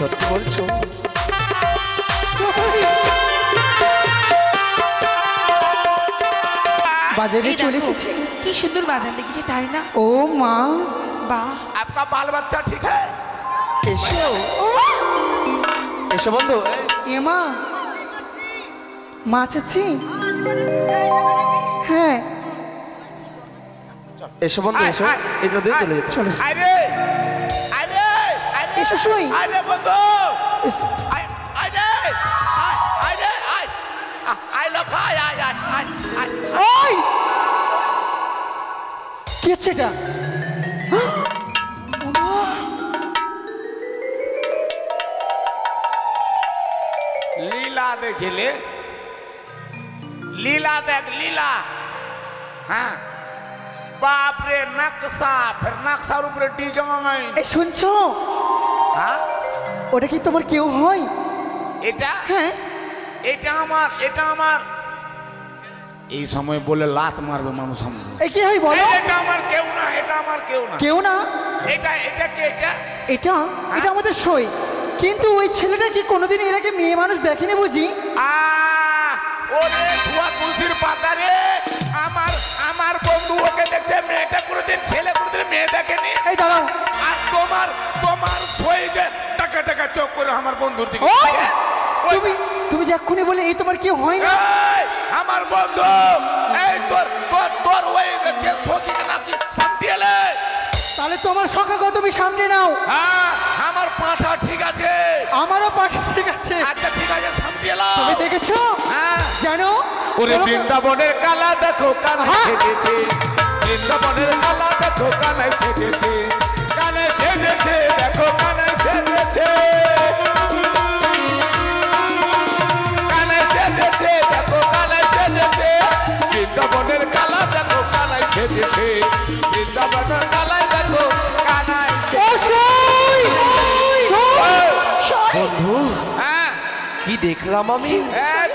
সত্যি বলছো? বাজারে চলে এসেছি। কি সুন্দর বাজার দেখেছি তাই না? ও মা, বাহ, आपका बाल बच्चा ठीक है? এসো এসো বন্ধু। এ মা, মাছ আছে? হ্যাঁ, এসো বন্ধু এসো, এটা দিয়ে চলে যাচ্ছে। চলো अरे अरे अरे এসো শুই। अरे बंधु এসো। अरे अरे अरे आई लोग आई आई आई आई ওই কি হচ্ছে এটা? लीला देखिले लीला देख लीला हाँ बाप रे नक्शा फिर नक्शार ऊपर डिजाइन এই শুনছো? हाँ ওটা কি তোমার কেউ হয়? এটা হ্যাঁ, এটা আমার এই সময় বলে লাত মারবে মানুষ আমাকে এই কি হয় বলো? এটা আমার কেউ না এটা আমার কেউ না কেউ না? এটা কে এটা এটা এটা আমাদের সই। কিন্তু ওই ছেলেটা কি কোনোদিন এর আগে মেয়ে মানুষ দেখেনি বুঝি? ওরে ধোয়া তুলসির পাতা রে আমার বন্ধু ওকে দেখছে মেয়েটা কোনোদিন ছেলে কোনোদিন মেয়ে দেখেনি এই দাঁড়াও। আর তোমার সই যে টাকা টাকা চোখ করে আমার বন্ধুর দিকে ওই ওই, তুমি তুমি যে এক্ষুনি বলে এই তোমার কেউ হয় না? এই, আমার বন্ধু এই তোর ওই কে সখীকে নাকি শান্তি এলে তাহলে তোমার সখাকে তুমি সামনে নাও। হ্যাঁ আমার পাঁঠা ঠিক আছে আমারও পাশে ঠিক আছে। আচ্ছা ঠিক আছে শান্তি এলো তুমি দেখেছো? হ্যাঁ জানো ওরে তোমাকে- বৃন্দাবনের কালা দেখো কানায় হ্যাঁ। সেজেছে বৃন্দাবনের কালা দেখো কানায় সেজেছে দেখো কানায় সেজেছে কানায় সেজেছে দেখো কানায় সেজেছে বৃন্দাবনের কালা দেখো কানায় সেজেছে বৃন্দাবনের কালা দেখো কানায় ও সই! সই! সই! বন্ধু হ্যাঁ কি দেখলাম আমি?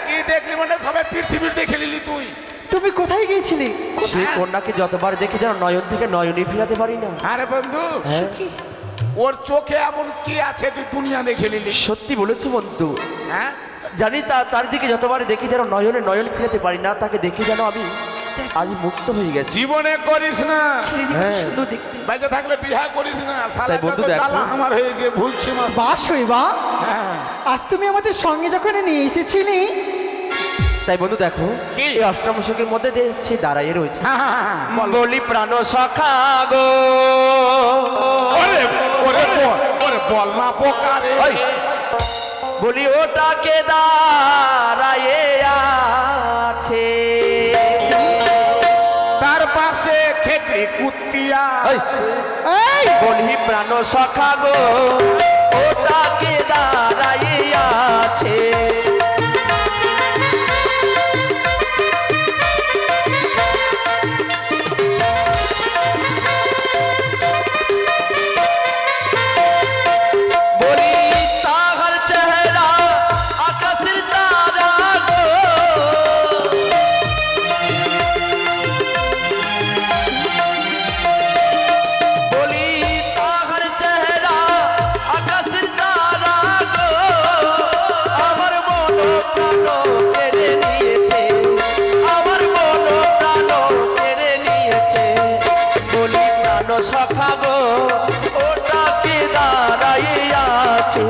কি দেখলি মানে সবাই পৃথিবীর দেখে নিলি তুই তুমি কোথায় গিয়েছিলে? তুই কন্যাকে যতবার দেখে যেন নয়ন থেকে নয়নই ফিরাতে পারি না। আরে বন্ধু হ্যাঁ? ওর চোখে এমন কি আছে তুই দুনিয়া দেখে নিলি সত্যি বলেছো বন্ধু। হ্যাঁ জানি তার দিকে যতবার দেখি যেন নয়নে নয়ন ফিরাতে পারি না, তাকে দেখে যেন আমি আজ মুক্ত হয়ে গেছি। জীবনে করিস না ছেলেটা কত হ্যাঁ। সুন্দর দেখতে। বাইরে থাকলে বিয়া করিস না সালা তাই বন্ধু কত দেখো। জ্বালা আমার হয়েছে ভুলছি মাস বাস হইবা হ্যাঁ আজ তুমি আমাদের সঙ্গে যখন নিয়ে এসেছিলে, তাই বন্ধু দেখো কি? এই অষ্টামশকের মধ্যে দিয়ে সে দাঁড়াইয়ে রয়েছে। বল। বলি প্রাণ সখা গো, ওরে ওরে বল ওরে বল না পোকা রে ওই, বলি ওটাকে দাঁড়াইয়ে আছে। তার পাশে খেতে কুত্তিয়া ওই, এই বলি প্রাণ সখা গো, ওটাকে দাঁড়াইয়ে আছে। বলি তাহার চেহারা আকাশের তারা গো, বলি তাহার চেহারা আকাশের তারা গো, আমার মন প্রাণ কেড়ে নিয়েছে, আমার মন প্রাণ কেড়ে নিয়েছে। বলি প্রাণ সখা গো, ওটাকে দাঁড়াইয়া আছে।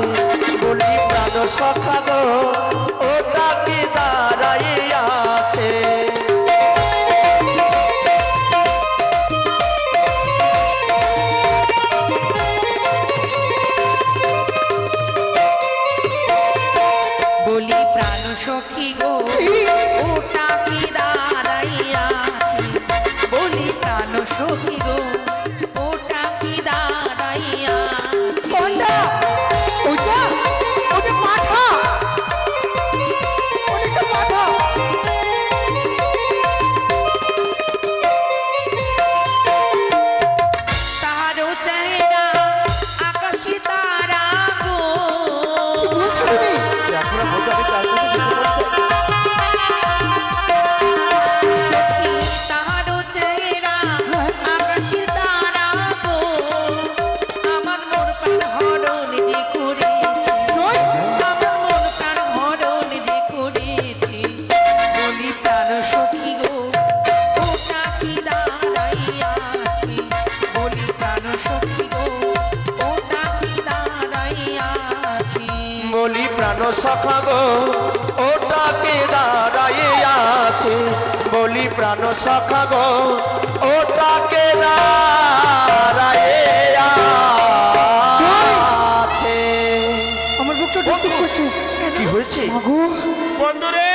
বলি প্রাণ সখা গো, ওটাকে দাঁড়াইয়া আছে। বলি প্রাণ সখী গো ওটা কি দাঁড়াইয়া আছে? বলি প্রাণ সখী গো ওটা কি দাঁড়াইয়া আছে? কোনটা? ওটা ওটা পাঠা। প্রাণ সখা গো ওটাকে দাঁড়াইয়ে আছে, বলি প্রাণ সখা গো ওটাকে দাঁড়াইয়ে আছে। আমার বুকটা ধুকধুক করছে। কি হয়েছে? মাগো, বন্ধুরে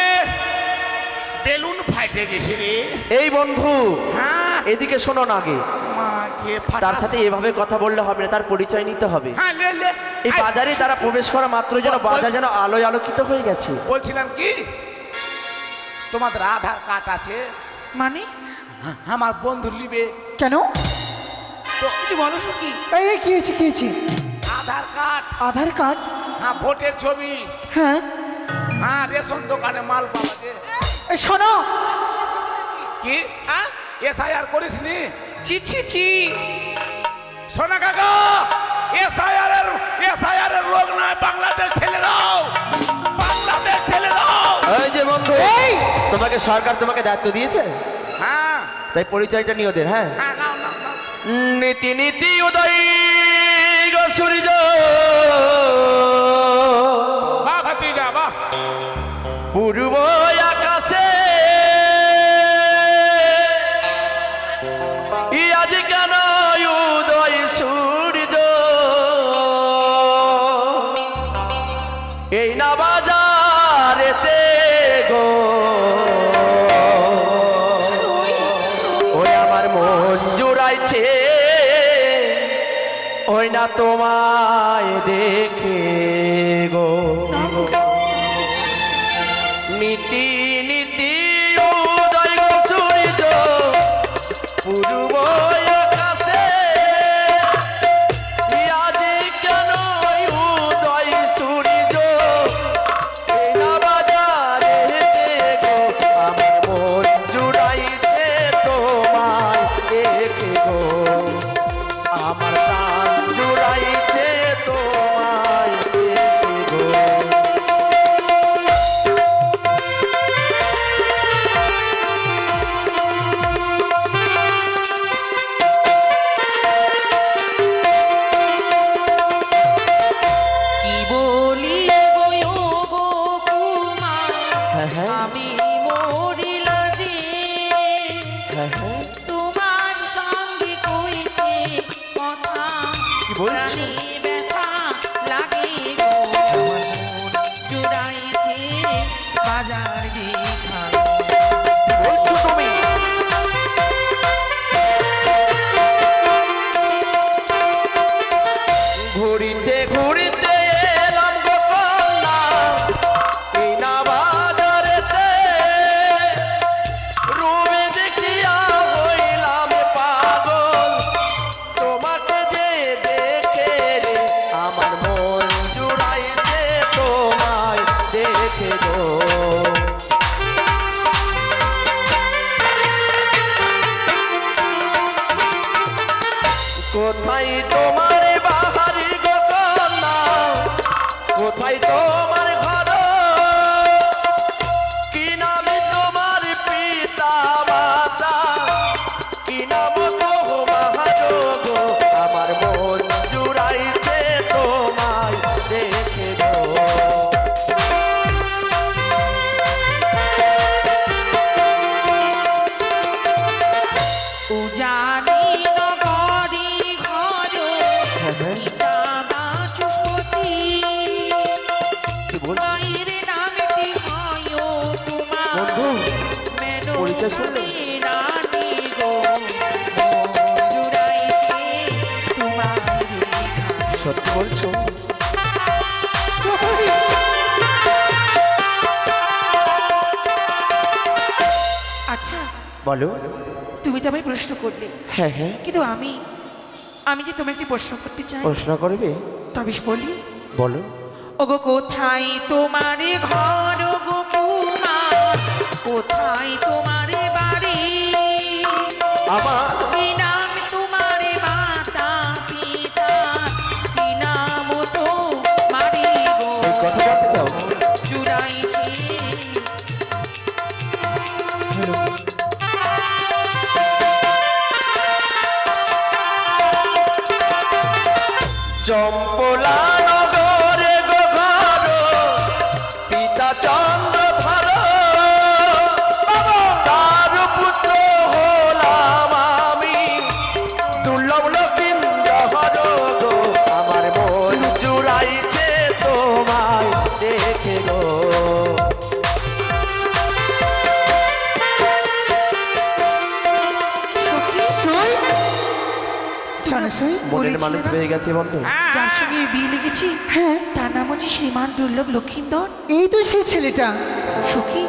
বেলুন ফাইটে গেছে রে। এই বন্ধু হ্যাঁ এদিকে শোনো না আগে, মাকে তার সাথে এভাবে কথা বললে হবে না, তার পরিচয় নিতে হবে। হ্যাঁ লে লে। এই বাজারে তারা প্রবেশ করা মাত্র যেন বাজার যেন আলোয় আলোকিত হয়ে গেছে। বলছিলাম কি তোমাদের আধার কার্ড আছে? মানে আমার বন্ধু লিবে কেন? কিছু বলো সখী। এই এই, কি হয়েছে কি হয়েছে? আধার কার্ড, আধার কার্ড? হ্যাঁ ভোটের ছবি, হ্যাঁ। হ্যাঁ রেশন দোকানে মাল পাওয়া যায়। এই শোনো, কি হ্যাঁ এসআইআর করিস নি? ছি ছি ছি। সোনা কাকা এসআইআর এর লোক নয়, বাংলাদেশ ছেলে দাও, বাংলাদেশ ছেলে দাও। এই যে বন্ধু, এই তোমাকে সরকার তোমাকে দায়িত্ব দিয়েছে, হ্যাঁ তাই পরিচয়টা নিয়ে ওদের। হ্যাঁ, হ্যাঁ নাও নাও নাও। নীতি নীতি উদয় গো সূর্য, বাহ ভাতিজা বাহ। পূর্ব আকাশে আজ কেন উদয় সূর্য, এই না বাজারেতে গো, ওই আমার মন জুড়াইছে, ওই না তোমায় দেখে গো। নীতি নীতি উদয় গো সূর্য, পূর্ব আকাশে আজ কেন উদয় সূর্য, এই না বাজারেতে গো, আমার মন জুড়াইছে তোমায় দেখে গো, আমার প্রাণ জুড়াইছে তোমায় দেখে গো। কি বলি গো গো কুমার, হ্যাঁ হ্যাঁ আমি মরিলা যে হ্যাঁ হ্যাঁ, তোমার সঙ্গে কইতে কথা। কি বলছো? প্রাণে ব্যথা লাগে গো, আমার মন জুড়াইছে বাজার দেখা। বলছো তুমি? ঘুরিতে ঘুরিতে এলাম গো কন্যা, এই না বাজারেতে, রূপে দেখিয়া হইলাম পাগল, তোমাকে যে দেখে রে, আমার মন জুড়াইছে তোমায় দেখে গো। কোথায় তোমার বাহারি গো কন্যা, কোথায় তোমার ঘর, কি নামে তোমার পিতা মাতা, কি নাম তোমার গো, আমার মন জুড়াইছে তোমায় দেখে গো। উজানি নগরী ঘর, পিতা বাচস্পতি, কি বলছো? মায়ের নামটি হয় তোমার বন্ধু, মেনো পরিচয় শুনলে? রানী গো, মন জুড়াইছে তোমার দেখা। সত্যি বলছো? আচ্ছা, বলো। তুমি তো আমায় প্রশ্ন করলে, হ্যাঁ হ্যাঁ, কিন্তু আমি যে তোমাকে একটি প্রশ্ন করতে চাই। প্রশ্ন করবে? তবে বলি, বলো। ওগো কোথায় তোমার ঘর গো কুমার, কোথায় তোমার বাড়ি, আমার কি নাম তোমার মাতা পিতা, কি নাম তোমারি গো, এই কথা বলতে দাও। জুড়াইছে চম্পলা নগরে গো ঘর, মানুষ ছেলে না? হয়ে গেছে বন্ধু। যার সঙ্গে বিয়ে লেগেছি হ্যাঁ তার নাম হচ্ছে শ্রীমান দুর্লভ লক্ষিন্দর। এই তো সেই ছেলেটা। সখী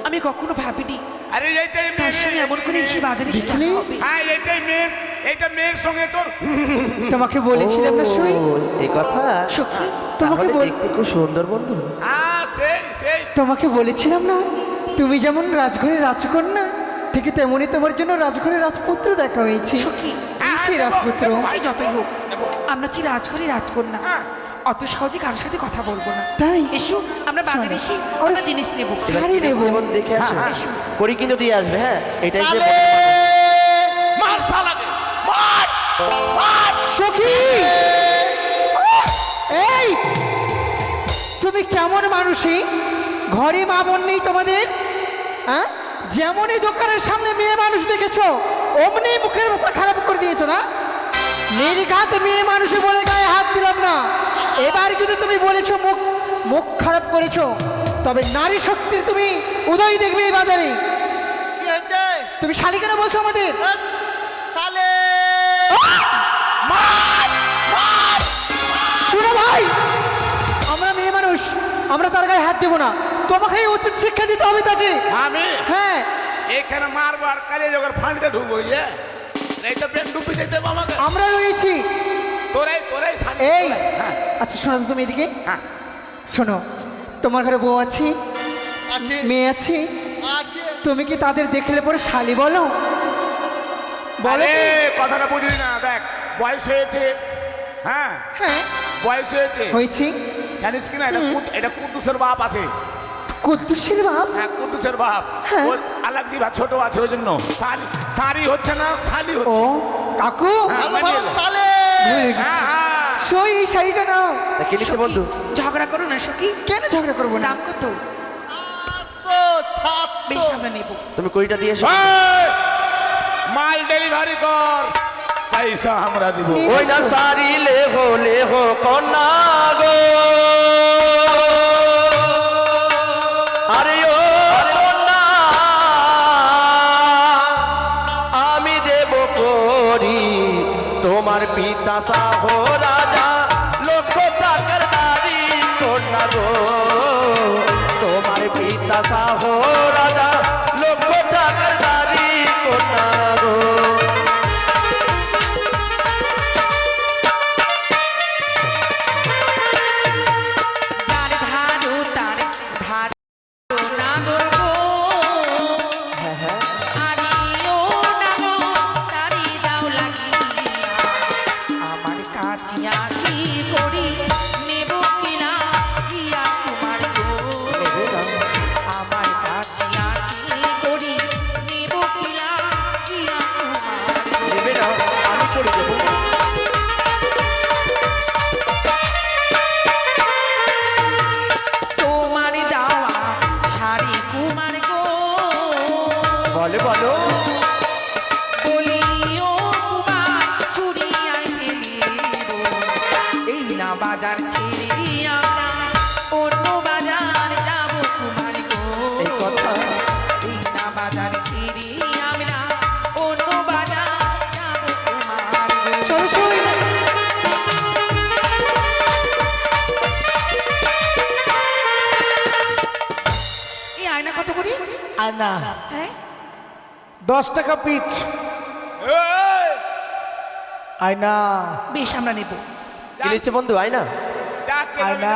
আমি কখনো ভাবিনি আরে এইটাই তার সঙ্গে এমন করে এসে বাজারে এসে দেখলি? দেখা হবে। হ্যাঁ এইটাই মেয়ের, এইটা মেয়ের সঙ্গে তোর তোমাকে বলেছিলাম না সই, ও, এই কথা। সখী তোমাকে তাহলে বল- দেখতে খুব সুন্দর বন্ধু। হ্যাঁ সেই সেই তোমাকে বলেছিলাম না তুমি যেমন রাজঘরের রাজকন্যা ঠিক তেমনি তোমার জন্য রাজঘরের রাজপুত্র দেখা হয়েছে। সখী এই সেই রাজপুত্র। সে যতই হোক আমরা হচ্ছে রাজকরি রাজকন্যা, অত সহজে কারোর সাথে কথা বলবো না। তাই? এসো আমরা বাজারে এসে ওর আমরা জিনিস নেবো। এবার শাড়ি কি নেবো। দেখছে বন্ধু, দেখে আসো। এসো। করি কিন্তু দিয়ে আসবে, হ্যাঁ এটাই যে মার শালাকে মার মার। সখী এই তুমি কেমন মানুষই, ঘরে মা বোন নেই তোমাদের? হ্যাঁ, যেমনই দোকানের সামনে মেয়ে মানুষ দেখেছো অমনি মুখের ভাষা খারাপ করে দিয়েছো না? নির্ঘাত মেয়ে মানুষে বলে গায়ে হাত দিলাম না, এবার যদি তুমি বলেছো মুখ মুখ খারাপ করেছো তবে নারী শক্তির তুমি উদয় দেখবে এই বাজারে। কি হয়েছে তুমি শালি কেন বলছো আমাদের? সালে শুনো ভাই, আমরা মেয়ে মানুষ, আমরা তার গায়ে হাত দেবো না, তোমাকে উচিত শিক্ষা দিতে হবে তাকে। আমি হ্যাঁ এখানে মারবো আর কালে যখন ফাঁড়িতে ঢুকবো ইয়ে এই তো পেন ডুবি যেতে হবে আমাকে। আমরা রয়েছি। তোরাই তোরাই শাড়ি এই তোরাই, হ্যাঁ আচ্ছা শোনো তো তুমি এদিকে হ্যাঁ শোনো, তোমার ঘরে বউ আছে, আছে মেয়ে আছে, আছে তুমি কি তাদের দেখলে পরে শালি বলো? বলো আরে কি? কথাটা বুঝলি না, দেখ বয়স হয়েছে, হ্যাঁ হ্যাঁ বয়স হয়েছে, হয়েছে। জানিস কি না এটা কুদ্দুসের বাপ আছে, কুদ্দুসের বাপ? হ্যাঁ কুদ্দুসের বাপ, হ্যাঁ। ওর আলাদা বা ছোট আছে ওই জন্য সারি হচ্ছে না শালি ও হচ্ছে। কাকু হ্যাঁ, ভালো ভালো মানিয়ে নে। সালে ভুলে হ্যাঁ, গেছি। হ্যাঁ। সই এই শাড়িটা নাও। তা কি নিচ্ছে বন্ধু? ঝগড়া করো না সখী, কেন ঝগড়া করবো না? দাম কত? 700 বেশ আমরা নেবো। তুমি কড়িটা দিয়ে এসো। এই, মাল ডেলিভারি কর, পয়সা আমরা দিব। ওই না সারি লেহো কন্যা গো, আরে ও কন্যা আমি দেব করি তোমার পিতা সাহ রাজা লক্ষ টাকার দাড়ি কন্যা গো, তোমার পিতা সাহ রাজা লক্ষ টাকার দাড়ি কন্যা গো। তার ধারু তার ধারু নাগর গো, আরিও নাগর তারি দাও লাগিয়া, আমার কাছে আসি করি নেব কিনা গিয়া তোমার গো, আমার কাছে আসি করি নেব কিনা গিয়া তোমার গো। নেবে না, আমি করে দেবো। তোমার দাওয়া শাড়ি কুমার গো, বলো বলো। বলিও কুমার চুরিয়ায় ফেলিব, এই না বাজার ছেড়ে আমরা অন্য বাজার যাব কুমার গো, এই কথা এই না বাজার ছেড়ে আমরা অন্য বাজার যাব কুমার গো। চলো সই। এই আয়না কত করে? আয়না হ্যাঁ 10 টাকা পিচ। এই, আয়না বেশ আমরা নেব। কি নিচ্ছে বন্ধু? আয়না? যা কেনা আয়না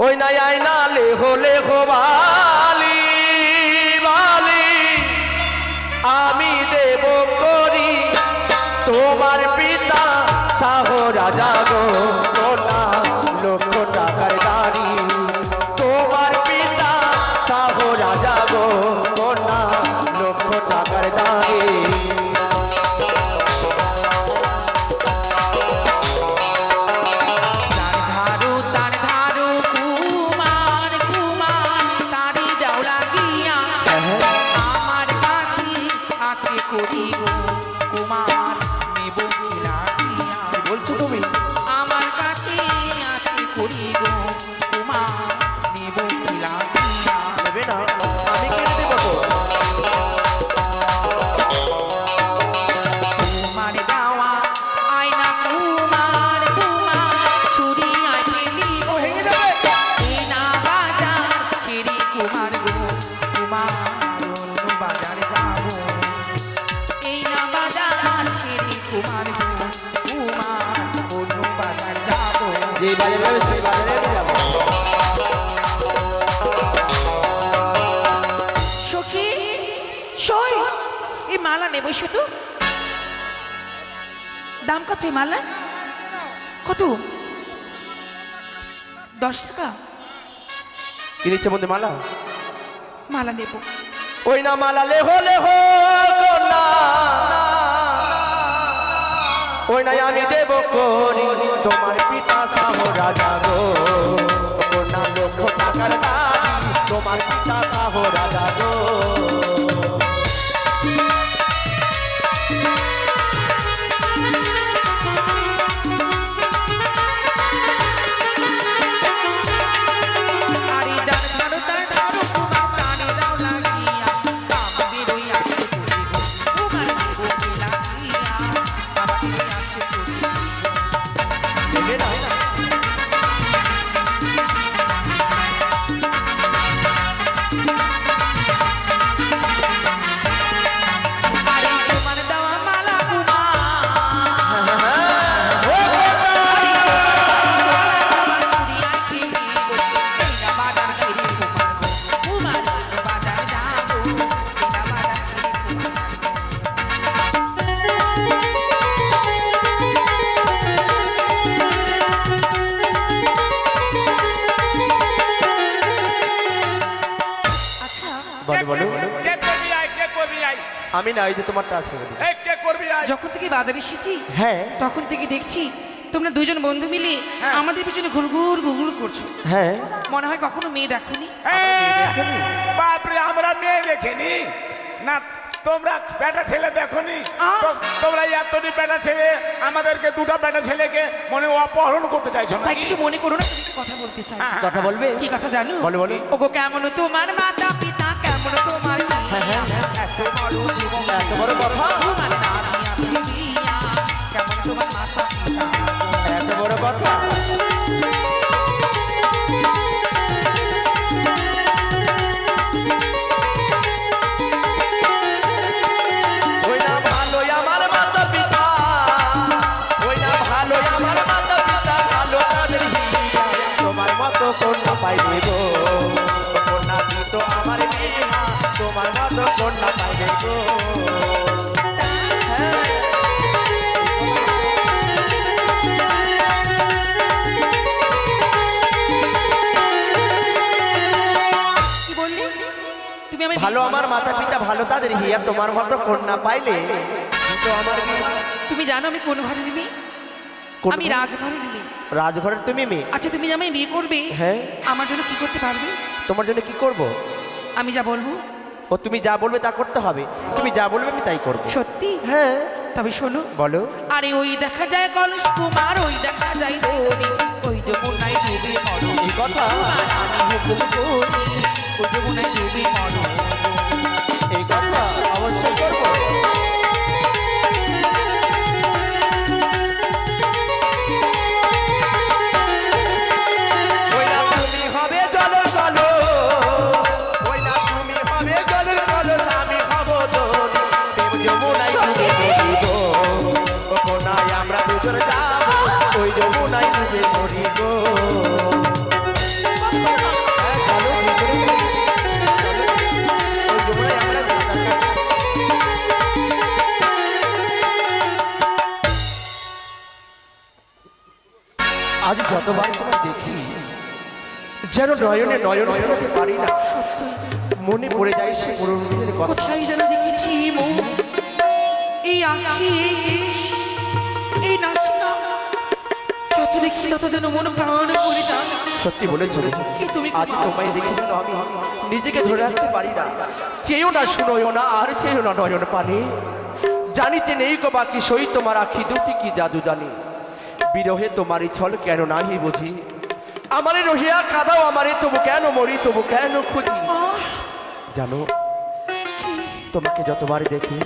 ওই নাই আয়না লেহো বালি বালি আমি দেব করি তোমার পিতা সাহ রাজা গো, কন্যা লক্ষ টাকার দাড়ি তোমার পিতা সাহ রাজা গো, কন্যা লক্ষ টাকার দাড়ি। তার ধারু কুমার কুমার তারি দাও লাগিয়া, আমার কাছে আছে করি গো কুমার নেব কিনা দিয়া, বলছো তুমি? আমার কাছে আছে করি গো কুমার নেব কিনা দিয়া। নেবে না, আমি কিনে দেবো তো। তোমার দেওয়া আয়না যেই বাজারে যাবে সেই বাজারে আমি যাবো। সখী সই এই মালা নেব শুধু দাম কত এই মালা কত 10 টাকা কি নিচ্ছে মধ্যে মালা? মালা নেব ওই না মালা লেহো না, ওই নাই আমি দেব করি তোমার পিতা শাহ রাজা গো, না লক্ষ টাকার দাবি তোমার পিতা শাহ রাজা গো। আরে জান জানো তার ধরো তোমার প্রাণে দাও লাগিয়া কাম বেরোই আসে তোমার দেবকে লাগিয়া কাম বেরোই আসে দেখে না আরে তোমার দেওয়া মালা উমা বলো বলো কে করবি আয়, কে করবি আয়? আমি না ওই যে তোমারটা আছে বলি। এই কে করবি আয়? যখন থেকে বাজারে এসেছি হ্যাঁ তখন থেকে দেখছি তোমরা দুজন বন্ধু মিলে আমাদের পিছনে ঘুরঘুর ঘুরঘুর করছো হ্যাঁ মনে হয় কখনো মেয়ে দেখোনি বাপরে আমরা মেয়ে দেখিনি না, তোমরা বেটা ছেলে দেখনি? তোমরা এতটি বেটা ছেলে আমাদেরকে দুটো বেটা ছেলেকে মনে অপহরণ করতে চাইছো না? তাই কিছু মনে করো না তুমি কথা বলতে চাই কথা বলবে? কি কথা জানো বলো বলো। ওগো কেমন তোমার মাতা পিতা কেমন তোমার এত বড় জীবন এত বড় কথা, তোমার নাতি আছে মিয়া কেমন তোমার মাতা পিতা এত বড় কথা। ওই না ভালোই আমার মাতা পিতা, ওই না ভালোই আমার মাতা পিতা, ভালো তাদের হিয়া, তোমার মতো কন্যা পাইবে গো, কন্যা দিত আমার মেয়ে মা, তোমার মতো কন্যা পাইবে গো। কি বললি তুমি আমি ভালো আমার মাতা পিতা, ভালো তাদের হিয়া, তোমার মতো কন্যা পাইলে তো আমার মেয়ে। তুমি জানো আমি কোন ঘরের মেয়ে কোন আমি ঘর? রাজঘরের মেয়ে রাজঘরের তুমি মেয়ে? আচ্ছা তুমি যে আমায় বিয়ে করবে হ্যাঁ। আমার জন্য কি করতে পারবে তোমার জন্য কি করব? আমি যা বলবো ও তুমি যা বলবে তা করতে হবে, তুমি যা বলবে আমি তাই করব। সত্যি হ্যাঁ তবে শোনো বলো। আরে ওই দেখা যায় কলস কুমার ওই দেখা যায় ধনী ওই যমুনায় ডুবে মরো এই কথা? আর আমি হুকুম করি ওই যমুনায় ডুবে মরো এই কথা অবশ্যই করবো। ওই না তুমি হবে জলের কলস, ওই না তুমি হবে জলের কলস, আমি হব দোল, প্রেম যমুনায় ডুবে মরিব, ও কোনায় আমরা দুজন যাব, ওই যমুনায় ডুবে মরিব। আজ যতবার তোমায় দেখি যেন নয়নে নয়ন ফেরাতে পারি না, মনে পড়ে যায় সে পুরনো দিনের কথা। কোথায় যেন দেখেছি মুখ এই আঁখি এই কেশ এই নাচটা যত দেখি তত যেন মন প্রাণ করে যায় সত্যি বলেছো, কি তুমি আজ তোমায় দেখি যেন আমি নিজেকে ধরে রাখতে পারি না। চেয়েও না শুনোও না আর চেয়েও না নয়ন পানি, জানিতে নেই গো বাকি সই তোমার আখি দুটি কি জাদু জানি, বিরহে তোমারই ছল কেন নাহি বুঝি, আমারে রহিয়া কাঁদাও আমারে তবু কেন মরি তবু কেন খুঁজি। জানো তোমাকে যতবারই দেখি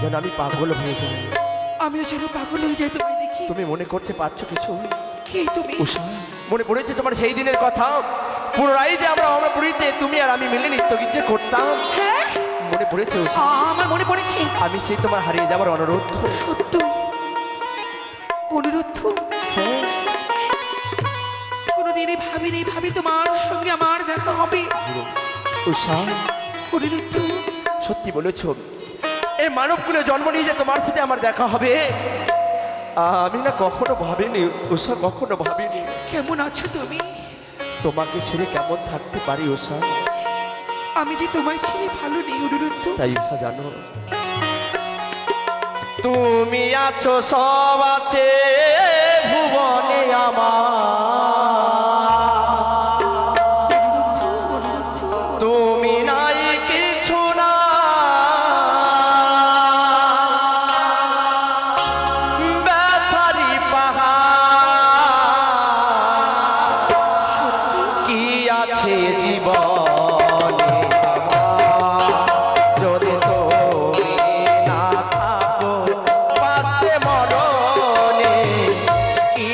যেন আমি পাগল হয়ে যাই। আমিও যেন পাগল হয়ে যাই তোমায় দেখি তুমি মনে করতে পারছো কিছু? কে তুমি উষা, মনে পড়েছে তোমার সেই দিনের কথা, পুনরায় যে আমরা অমরপুরীতে তুমি আর আমি মিলে নৃত্য গীত যে করতাম, হ্যাঁ মনে পড়েছে উষা? আমার মনে পড়েছে আমি সেই তোমার হারিয়ে যাবার অনুরোধ। সত্য অনুরোধ ভাবিনি ভাবি তোমার সঙ্গে আমার দেখা হবে। উষা অনিরুদ্ধ, সত্যি বলেছ, এই মানবকুলে জন্ম নিয়ে যে তোমার সাথে আমার দেখা হবে আমি না কখনো ভাবিনি উষা, কখনো ভাবিনি। কেমন আছো তুমি? তোমাকে ছেড়ে কেমন থাকতে পারি উষা? আমি যে তোমায় ছেড়ে ভালো নেই অনিরুদ্ধ। তাই উষা জানো, তুমি আছো সব আছে ভুবনে আমার, তুমি নাই কিছু না, ব্যথারি পাহাড় কি আছে জীবনে আমার, যদি তুমি না থাকো পাশে মরণে কি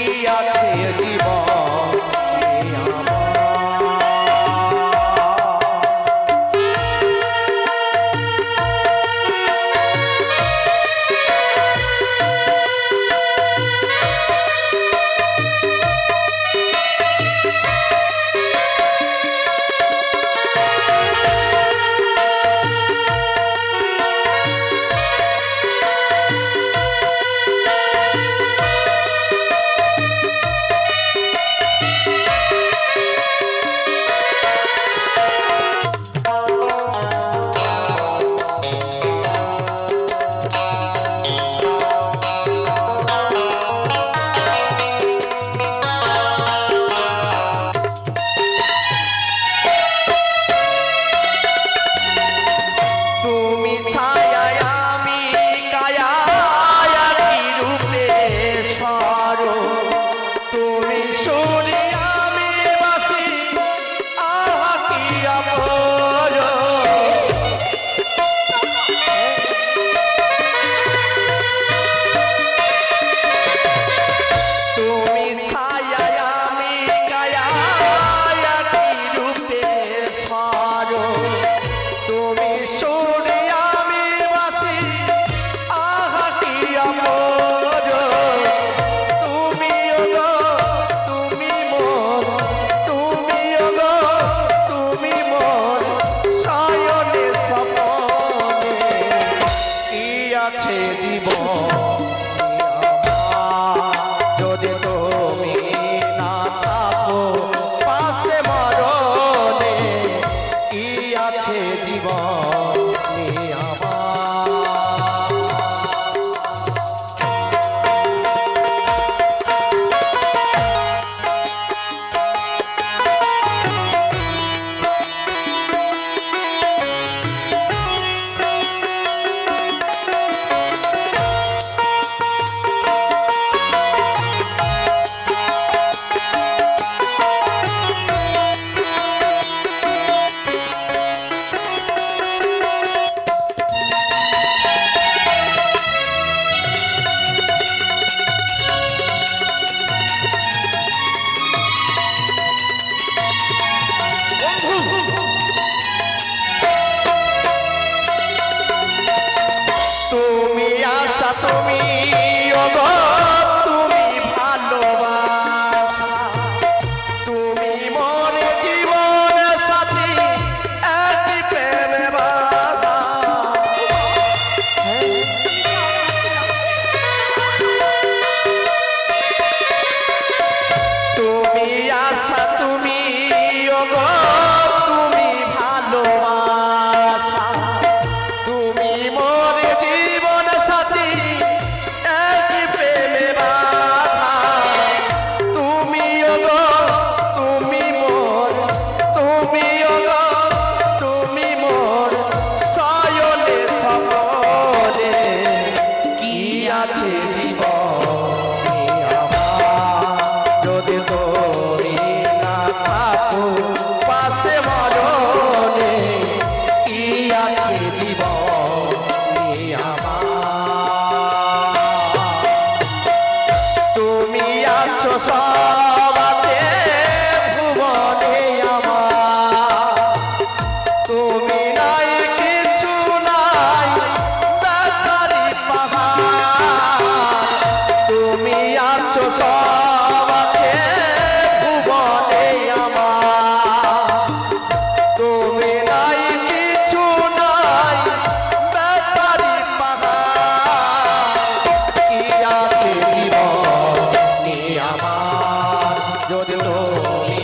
আমার যদি তুমি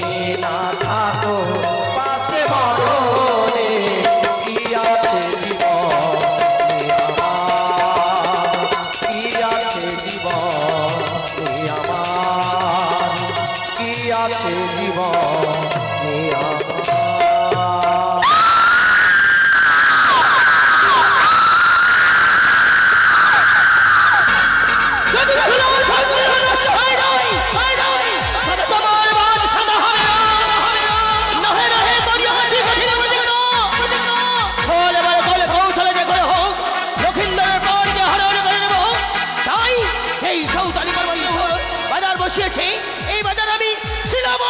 না থাকো পাশে মরণে কি আছে জীবনে আমার কি আছে জীবনে আমার কি আছে জীবনে আমার এই বাজার আমি ছিলাম